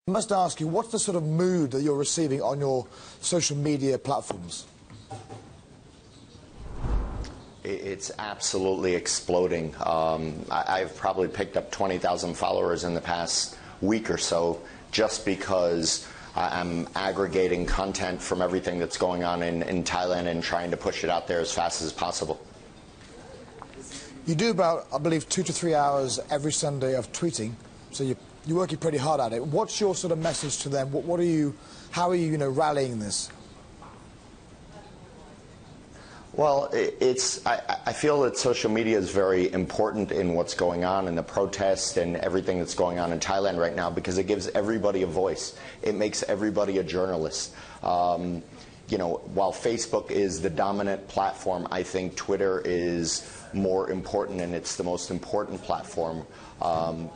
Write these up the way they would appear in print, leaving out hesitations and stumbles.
I must ask you, what's the sort of mood that you're receiving on your social media platforms? It's absolutely exploding. I've probably picked up 20,000 followers in the past week or so just because I'm aggregating content from everything that's going on in Thailand and trying to push it out there as fast as possible. You do about, I believe, 2 to 3 hours every Sunday of tweeting, so you're working pretty hard at it. What's your sort of message to them? What are you, how are you, rallying this? Well, I feel that social media is very important in what's going on in the protests and everything that's going on in Thailand right now because it gives everybody a voice. It makes everybody a journalist. While Facebook is the dominant platform, I think Twitter is more important, and it's the most important platform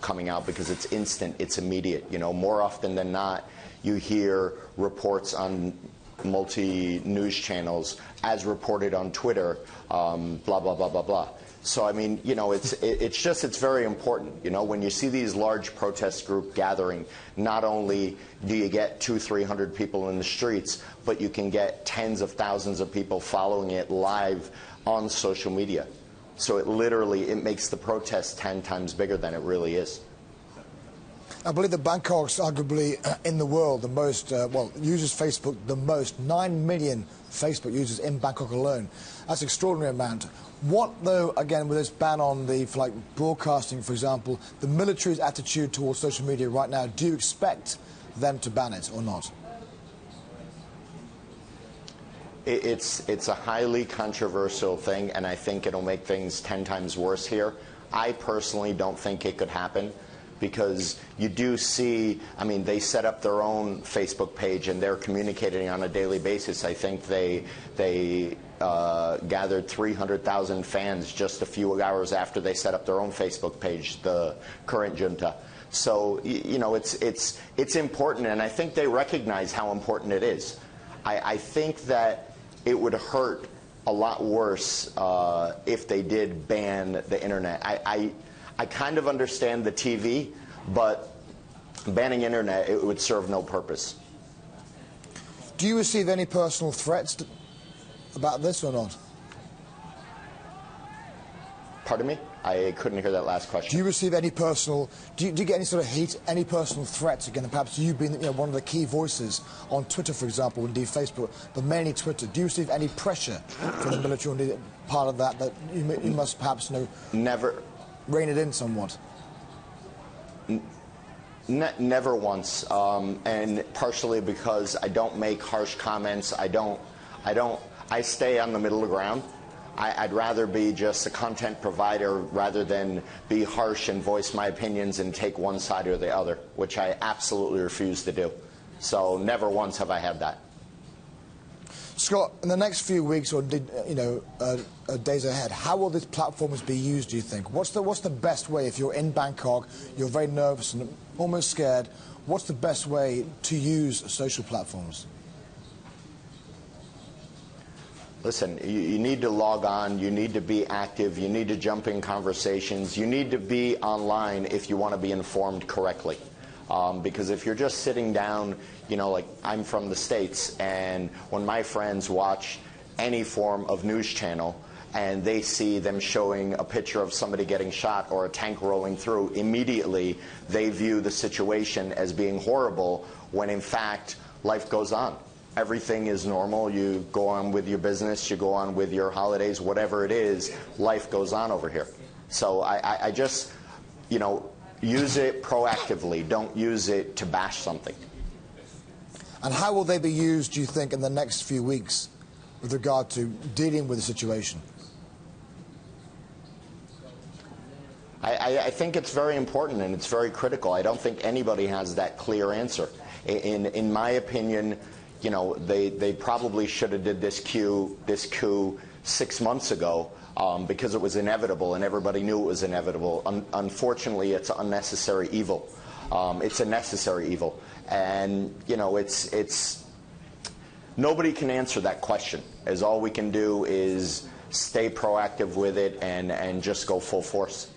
coming out because it's instant, it's immediate. More often than not, you hear reports on multi-news channels as reported on Twitter, blah, blah, blah, blah, blah. So, I mean, it's very important. When you see these large protest group gathering, not only do you get 200-300 people in the streets, but you can get tens of thousands of people following it live on social media. So it makes the protest 10 times bigger than it really is. I believe that Bangkok's arguably in the world the most, uses Facebook the most, 9 million Facebook users in Bangkok alone. That's an extraordinary amount. What, though, again, with this ban on broadcasting, for example, the military's attitude towards social media right now, do you expect them to ban it or not? It's a highly controversial thing, and I think it'll make things 10 times worse here. I personally don't think it could happen because you do see, they set up their own Facebook page and they're communicating on a daily basis. I think they gathered 300,000 fans just a few hours after they set up their own Facebook page, the current junta. So, it's important, and I think they recognize how important it is. I think that it would hurt a lot worse if they did ban the internet. I kind of understand the TV, but banning internet, it would serve no purpose. Do you receive any personal threats about this or not? Pardon me? I couldn't hear that last question. Do you receive any personal, do you get any sort of heat, any personal threats, again, perhaps you being one of the key voices on Twitter, for example, indeed Facebook, but mainly Twitter? Do you receive any pressure from the military, or indeed part of that you must perhaps Never. Rein it in somewhat? Never once, and partially because I don't make harsh comments. I stay on the middle ground. I'd rather be just a content provider rather than be harsh and voice my opinions and take one side or the other, which I absolutely refuse to do. So never once have I had that. Scott, in the next few weeks or days ahead, how will these platforms be used, do you think? What's the best way, if you're in Bangkok, you're very nervous and almost scared, what's the best way to use social platforms? Listen, you need to log on, you need to be active, you need to jump in conversations, you need to be online if you want to be informed correctly. Because if you're just sitting down, like I'm from the States, and when my friends watch any form of news channel and they see them showing a picture of somebody getting shot or a tank rolling through, immediately they view the situation as being horrible when in fact life goes on. Everything is normal. You go on with your business, you go on with your holidays, whatever it is, life goes on over here. So I just, use it proactively. Don't use it to bash something. And how will they be used, do you think, in the next few weeks with regard to dealing with the situation? I think it's very important and it's very critical. I don't think anybody has that clear answer. In my opinion, they probably should have did this coup 6 months ago because it was inevitable and everybody knew it was inevitable. Unfortunately, it's unnecessary evil. It's a necessary evil. And, nobody can answer that question, as all we can do is stay proactive with it and just go full force.